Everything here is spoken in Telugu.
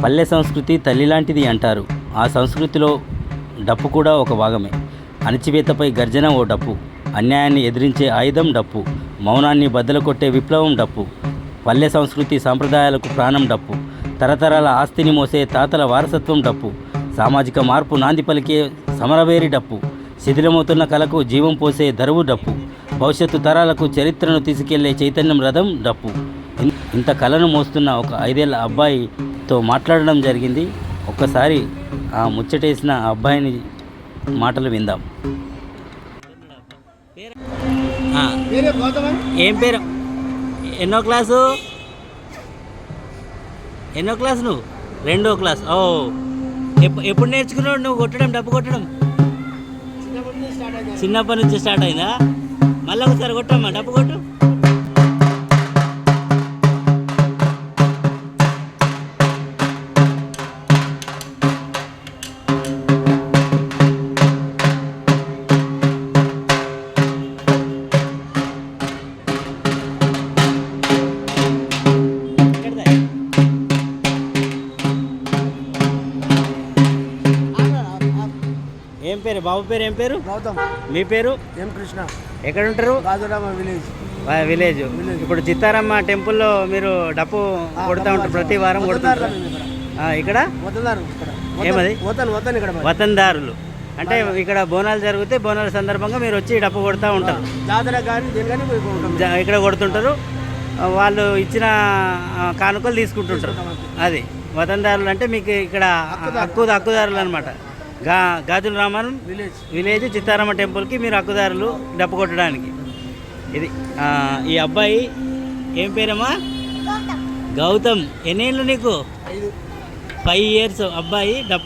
పల్లె సంస్కృతి తల్లి లాంటిది అంటారు. ఆ సంస్కృతిలో డప్పు కూడా ఒక భాగమే. అణచివేతపై గర్జన ఓ డప్పు, అన్యాయాన్ని ఎదిరించే ఆయుధం డప్పు, మౌనాన్ని బద్దలు కొట్టే విప్లవం డప్పు. పల్లె సంస్కృతి సాంప్రదాయాలకు ప్రాణం డప్పు, తరతరాల ఆస్తిని మోసే తాతల వారసత్వం డప్పు, సామాజిక మార్పు నాంది పలికే సమరవేరి డప్పు, శిథిలమవుతున్న కళకు జీవం పోసే దరువు డప్పు, భవిష్యత్తు తరాలకు చరిత్రను తీసుకెళ్లే చైతన్యం రథం డప్పు. ఇంత కళను మోస్తున్న ఒక 5 ఏళ్ల అబ్బాయితో మాట్లాడడం జరిగింది. ఒక్కసారి ఆ ముచ్చటేసిన ఆ అబ్బాయిని మాటలు విందాం. ఏం పేరు? ఎన్నో క్లాసు నువ్వు? 2వ క్లాస్. ఓ, ఎప్పుడు నేర్చుకున్నావు నువ్వు కొట్టడం, డప్పు కొట్టడం? చిన్నప్పటి నుంచి స్టార్ట్ అయిందా? మళ్ళీ ఒకసారి కొట్టమ్మా, డప్పు కొట్టు. ఏం పేరు బాబు? పేరు ఏం పేరు? గౌతమ్. మీ పేరు? ఎం కృష్ణ. ఎక్కడ ఉంటారు? రాజురామ విలేజ్. విలేజ్. ఇప్పుడు చిత్తారమ్మ టెంపుల్లో మీరు డప్పు కొడుతూ ఉంటారు, ప్రతి వారం కొడుతుంటారు ఇక్కడ? ఏమది? వతందారులు అంటే ఇక్కడ బోనాలు జరిగితే బోనాల సందర్భంగా మీరు వచ్చి డప్పు కొడుతూ ఉంటారు. జాతర కానీ ఇక్కడ కొడుతుంటారు. వాళ్ళు ఇచ్చిన కానుకలు తీసుకుంటుంటారు. అది వతందారులు అంటే మీకు ఇక్కడ హక్కుదారులు అనమాట. గాజుల రామన్ విలేజ్ చిత్తారమ్మ టెంపుల్కి మీరు హక్కుదారులు డప్పు కొట్టడానికి. ఇది ఈ అబ్బాయి ఏం పేరమ్మా? గౌతమ్. ఎన్నేళ్ళు నీకు? 5 years అబ్బాయి డప్పు